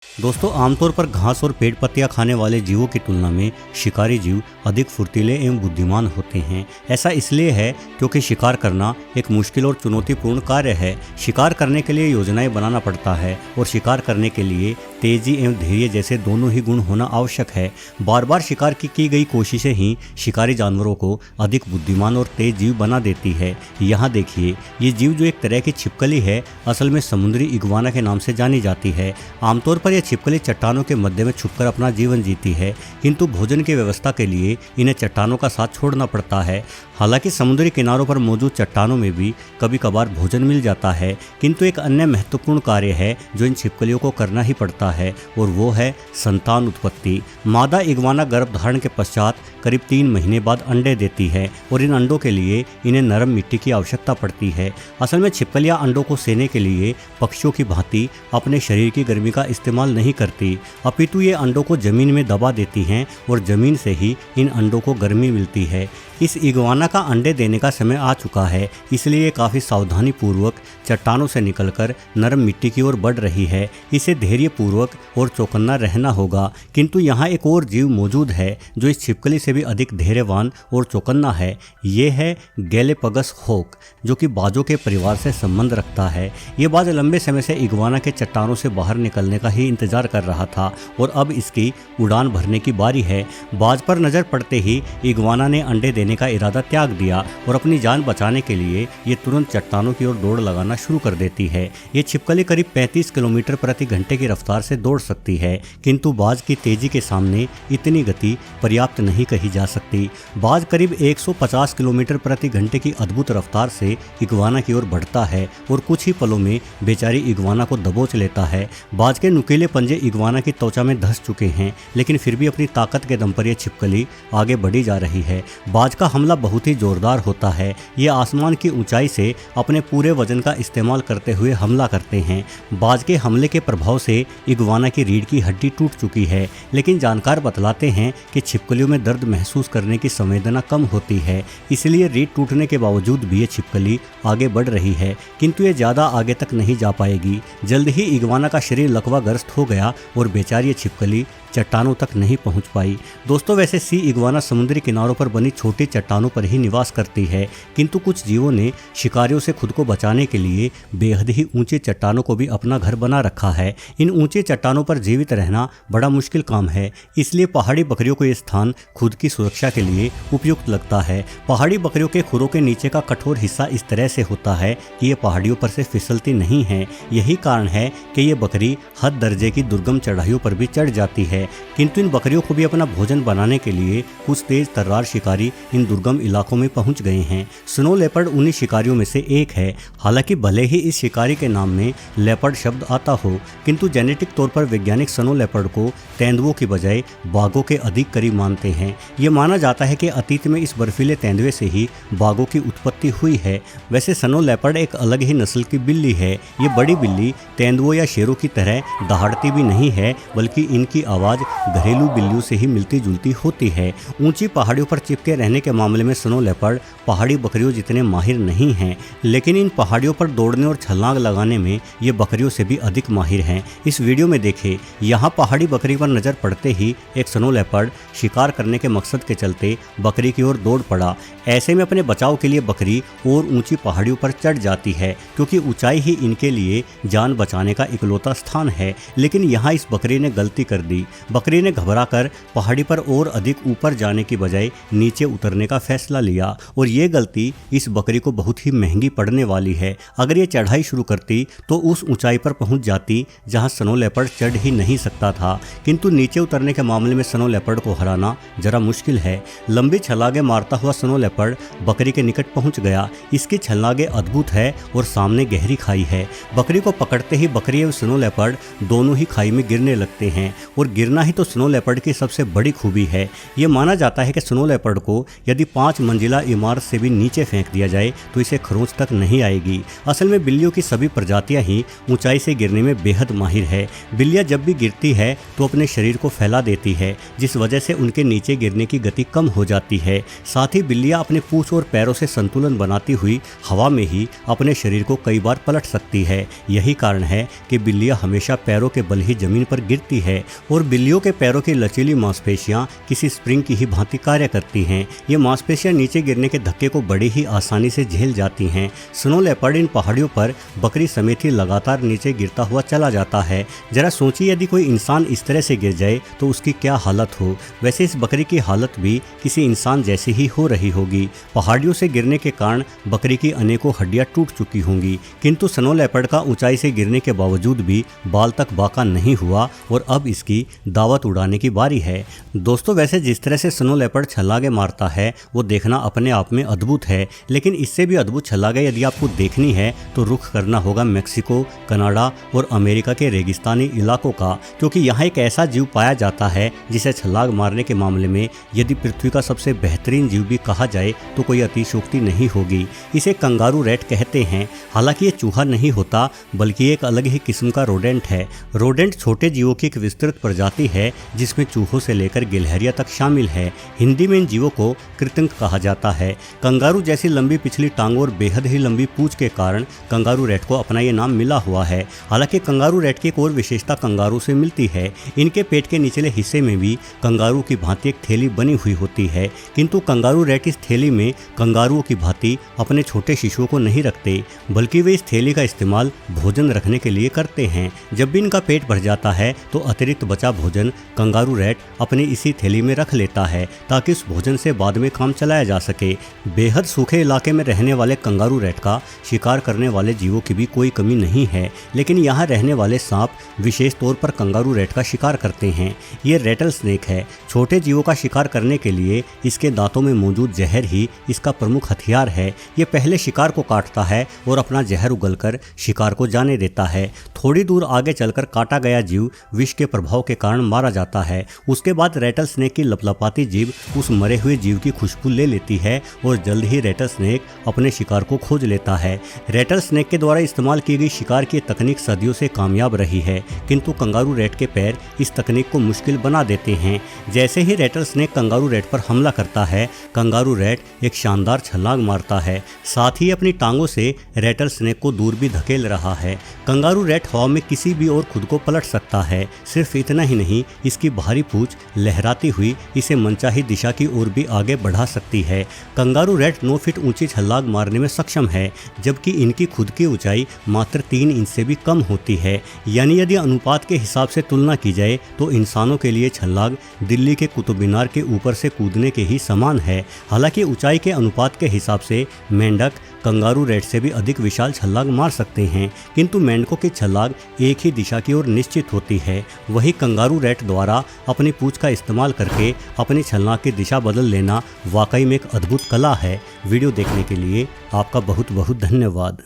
दोस्तों, आमतौर पर घास और पेड़ पत्तियां खाने वाले जीवों की तुलना में शिकारी जीव अधिक फुर्तीले एवं बुद्धिमान होते हैं। ऐसा इसलिए है क्योंकि शिकार करना एक मुश्किल और चुनौतीपूर्ण कार्य है। शिकार करने के लिए योजनाएं बनाना पड़ता है और शिकार करने के लिए तेजी एवं धैर्य जैसे दोनों ही गुण होना आवश्यक है। बार बार शिकार की गई कोशिशें ही शिकारी जानवरों को अधिक बुद्धिमान और तेज जीव बना देती है। यहाँ देखिए, ये जीव जो एक तरह की छिपकली है, असल में समुद्री इग्वाना के नाम से जानी जाती है। आमतौर पर यह छिपकली चट्टानों के मध्य में छुपकर अपना जीवन जीती है, किंतु भोजन की व्यवस्था के लिए इन्हें चट्टानों का साथ छोड़ना पड़ता है। हालांकि समुद्री किनारों पर मौजूद चट्टानों में भी कभी कभार भोजन मिल जाता है, किंतु एक अन्य महत्वपूर्ण कार्य है जो इन छिपकलियों को करना ही पड़ता है, और वो है संतान उत्पत्ति। मादा इग्वाना गर्भधारण के पश्चात करीब 3 महीने बाद अंडे देती है और इन अंडों के लिए इन्हें नरम मिट्टी की आवश्यकता पड़ती है। असल में छिपकलियां अंडों को सेने के लिए पक्षियों की भांति अपने शरीर की गर्मी का इस्तेमाल नहीं करती, अपितु ये अंडों को जमीन में दबा देती हैं और जमीन से ही इन अंडों को गर्मी मिलती है। इस इग्वाना का अंडे देने का समय आ चुका है, इसलिए ये काफ़ी सावधानी पूर्वक चट्टानों से निकलकर नरम मिट्टी की ओर बढ़ रही है। इसे धैर्यपूर्वक और चौकन्ना रहना होगा। किंतु यहाँ एक और जीव मौजूद है जो इस छिपकली से भी अधिक धैर्यवान और चौकन्ना है। ये है गैलेपगस हॉक, जो कि बाजों के परिवार से संबंध रखता है। ये बाज लंबे समय से इग्वाना के चट्टानों से बाहर निकलने का ही इंतजार कर रहा था और अब इसकी उड़ान भरने की बारी है। बाज पर नजर पड़ते ही इग्वाना ने अंडे देने का इरादा त्याग दिया और अपनी जान बचाने के लिए ये तुरंत चट्टानों की ओर दौड़ लगाना शुरू कर देती है। ये छिपकली करीब 35 किलोमीटर प्रति घंटे की रफ्तार से दौड़ सकती है, किंतु बाज की तेजी के सामने इतनी गति पर्याप्त नहीं कही जा सकती। बाज करीब 150 किलोमीटर प्रति घंटे की अद्भुत रफ्तार से इग्वाना की ओर बढ़ता है और कुछ ही पलों में बेचारी इग्वाना को दबोच लेता है। बाज के नुकीले पंजे इग्वाना की त्वचा में धंस चुके हैं, लेकिन फिर भी अपनी ताकत के दम पर यह छिपकली आगे बढ़ी जा रही है। बाज का हमला बहुत ही जोरदार होता है। ये आसमान की ऊंचाई से अपने पूरे वजन का इस्तेमाल करते हुए हमला करते हैं। बाज के हमले के प्रभाव से इग्वाना की रीढ़ की हड्डी टूट चुकी है, लेकिन जानकार बतलाते हैं कि छिपकलियों में दर्द महसूस करने की संवेदना कम होती है, इसलिए रीढ़ टूटने के बावजूद भी ये छिपकली आगे बढ़ रही है, किंतु ये ज़्यादा आगे तक नहीं जा पाएगी। जल्द ही इग्वाना का शरीर लकवाग्रस्त हो गया और बेचारी ये छिपकली चट्टानों तक नहीं पहुंच पाई। दोस्तों, वैसे सी इग्वाना समुद्री किनारों पर बनी छोटी चट्टानों पर ही निवास करती है, किंतु कुछ जीवों ने शिकारियों से खुद को बचाने के लिए बेहद ही ऊंचे चट्टानों को भी अपना घर बना रखा है। इन ऊंचे चट्टानों पर जीवित रहना बड़ा मुश्किल काम है, इसलिए पहाड़ी बकरियों को ये स्थान खुद की सुरक्षा के लिए उपयुक्त लगता है। पहाड़ी बकरियों के खुरों के नीचे का कठोर हिस्सा इस तरह से होता है कि ये पहाड़ियों पर से फिसलती नहीं है। यही कारण है कि ये बकरी हद दर्जे की दुर्गम चढ़ाइयों पर भी चढ़ जाती है, किंतु इन बकरियों को भी अपना भोजन बनाने के लिए कुछ तेज तर्रार शिकारी इन दुर्गम इलाकों में पहुंच गए हैं। स्नो लेपर्ड उन्हीं शिकारियों में से एक है। हालांकि भले ही इस शिकारी के नाम में लेपर्ड शब्द आता हो, किंतु जेनेटिक तौर पर वैज्ञानिक स्नो लेपर्ड को तेंदुओं की बजाय बाघों के अधिक करीब मानते हैं। ये माना जाता है कि अतीत में इस बर्फीले तेंदुए से ही बाघों की उत्पत्ति हुई है। वैसे स्नो लेपर्ड एक अलग ही नस्ल की बिल्ली है। ये बड़ी बिल्ली तेंदुओं या शेरों की तरह दहाड़ती भी नहीं है, बल्कि इनकी आवाज़ घरेलू बिल्लियों से ही मिलती जुलती होती है। ऊंची पहाड़ियों पर चिपके रहने के मामले में स्नो लेपर्ड पहाड़ी बकरियों जितने माहिर नहीं हैं, लेकिन इन पहाड़ियों पर दौड़ने और छलांग लगाने में ये बकरियों से भी अधिक माहिर हैं। इस वीडियो में देखें, यहाँ पहाड़ी बकरी पर नजर पड़ते ही एक स्नो लेपर्ड शिकार करने के मकसद के चलते बकरी की ओर दौड़ पड़ा। ऐसे में अपने बचाव के लिए बकरी और ऊंची पहाड़ियों पर चढ़ जाती है, क्योंकि ऊंचाई ही इनके लिए जान बचाने का इकलौता स्थान है। लेकिन यहाँ इस बकरी ने गलती कर दी। बकरी ने घबराकर पहाड़ी पर और अधिक ऊपर जाने की बजाय नीचे उतरने का फैसला लिया, और ये गलती इस बकरी को बहुत ही महंगी पड़ने वाली है। अगर ये चढ़ाई शुरू करती तो उस ऊंचाई पर पहुंच जाती जहां स्नो लेपर्ड चढ़ ही नहीं सकता था, किंतु नीचे उतरने के मामले में स्नो लेपर्ड को हराना जरा मुश्किल है। लंबी छलांगे मारता हुआ स्नो लेपर्ड बकरी के निकट पहुंच गया। इसकी छलांगे अद्भुत है और सामने गहरी खाई है। बकरी को पकड़ते ही बकरी और स्नो लेपर्ड दोनों ही खाई में गिरने लगते हैं और गिरने गिरना ही तो स्नो लेपर्ड की सबसे बड़ी खूबी है। ये माना जाता है कि स्नो लेपर्ड को यदि 5 मंजिला इमारत से भी नीचे फेंक दिया जाए तो इसे खरोंच तक नहीं आएगी। असल में बिल्लियों की सभी प्रजातियां ही ऊंचाई से गिरने में बेहद माहिर है। बिल्लियां जब भी गिरती है तो अपने शरीर को फैला देती है, जिस वजह से उनके नीचे गिरने की गति कम हो जाती है। साथ ही बिल्लियां अपने पूंछ और पैरों से संतुलन बनाती हुई हवा में ही अपने शरीर को कई बार पलट सकती है। यही कारण है कि बिल्लियां हमेशा पैरों के बल ही जमीन पर गिरती है और बिल्लियों के पैरों की लचीली मांसपेशियां किसी स्प्रिंग की ही भांति कार्य करती हैं। ये मांसपेशियां नीचे गिरने के धक्के को बड़ी ही आसानी से झेल जाती हैं। स्नो लेपर्ड इन पहाड़ियों पर बकरी समेत ही लगातार नीचे गिरता हुआ चला जाता है। जरा सोचिए, यदि कोई इंसान इस तरह से गिर जाए तो उसकी क्या हालत हो। वैसे इस बकरी की हालत भी किसी इंसान जैसी ही हो रही होगी। पहाड़ियों से गिरने के कारण बकरी की अनेकों हड्डियां टूट चुकी होंगी, किंतु स्नो लेपर्ड का ऊंचाई से गिरने के बावजूद भी बाल तक बाका नहीं हुआ और अब इसकी दावत उड़ाने की बारी है। दोस्तों, वैसे जिस तरह से स्नो लेपर्ड छलांगे मारता है वो देखना अपने आप में अद्भुत है, लेकिन इससे भी अद्भुत छलांगे यदि आपको देखनी है तो रुख करना होगा मेक्सिको, कनाडा और अमेरिका के रेगिस्तानी इलाकों का, क्योंकि यहाँ एक ऐसा जीव पाया जाता है जिसे छलांग मारने के मामले में यदि पृथ्वी का सबसे बेहतरीन जीव भी कहा जाए तो कोई अतिशयोक्ति नहीं होगी। इसे कंगारू रैट कहते हैं। हालांकि ये चूहा नहीं होता बल्कि एक अलग ही किस्म का रोडेंट है। रोडेंट छोटे जीवों की एक विस्तृत प्रजाति है जिसमें चूहों से लेकर गिलहरियां तक शामिल है। हिंदी में इन जीवों को कृतंक कहा जाता है। कंगारू जैसी लंबी पिछली टांगों और बेहद ही लंबी पूंछ के कारण कंगारू रैट को अपना ये नाम मिला हुआ है। हालांकि कंगारू रैट की एक और विशेषता कंगारू से मिलती है। इनके पेट के निचले हिस्से में भी कंगारू की भांति एक थैली बनी हुई होती है, किंतु कंगारू रैट इस थैली में कंगारुओं की भांति अपने छोटे शिशुओं को नहीं रखते, बल्कि वे इस थैली का इस्तेमाल भोजन रखने के लिए करते हैं। जब भी इनका पेट भर जाता है तो अतिरिक्त बचा भोजन कंगारू रैट अपनी इसी थैली में रख लेता है ताकि उस भोजन से बाद में काम चलाया जा सके। बेहद सूखे इलाके में रहने वाले कंगारू रैट का शिकार करने वाले जीवों की भी कोई कमी नहीं है, लेकिन यहाँ रहने वाले सांप विशेष तौर पर कंगारू रैट का शिकार करते हैं। ये रेटल स्नेक है। छोटे जीवों का शिकार करने के लिए इसके दांतों में मौजूद जहर ही इसका प्रमुख हथियार है। ये पहले शिकार को काटता है और अपना जहर उगलकर शिकार को जाने देता है। थोड़ी दूर आगे चलकर काटा गया जीव विष के प्रभाव के कारण मारा जाता है। उसके बाद रेटल स्नेक की लपलपाती जीभ उस मरे हुए जीव की खुशबू ले लेती है और जल्द ही रेटल स्नेक अपने शिकार को खोज लेता है। रेटल स्नेक के द्वारा इस्तेमाल की गई शिकार की तकनीक सदियों से कामयाब रही है, किंतु कंगारू रैट के पैर इस तकनीक को मुश्किल बना देते हैं। जैसे ही रेटल स्नेक कंगारू रैट पर हमला करता है, कंगारू रैट एक शानदार छलांग मारता है, साथ ही अपनी टांगों से रेटल स्नेक को दूर भी धकेल रहा है। कंगारू रैट हवा में किसी भी ओर खुद को पलट सकता है। सिर्फ इतना ही नहीं, इसकी भारी पूंछ लहराती हुई इसे मनचाही दिशा की ओर भी आगे बढ़ा सकती है। कंगारू रैट 9 फीट ऊंची छलांग मारने में सक्षम है, जबकि इनकी खुद की ऊंचाई मात्र 3 इंच से भी कम होती है। यानी यदि अनुपात के हिसाब से तुलना की जाए तो इंसानों के लिए छलांग दिल्ली के कुतुब मीनार के ऊपर से कूदने के ही समान है। हालांकि ऊंचाई के अनुपात के हिसाब से मेंढक कंगारू रैट से भी अधिक विशाल छलांग मार सकते हैं, किंतु मेंढकों की छलांग एक ही दिशा की ओर निश्चित होती है। वही कंगारू रैट द्वारा अपनी पूंछ का इस्तेमाल करके अपनी छलांग की दिशा बदल लेना वाकई में एक अद्भुत कला है। वीडियो देखने के लिए आपका बहुत बहुत धन्यवाद।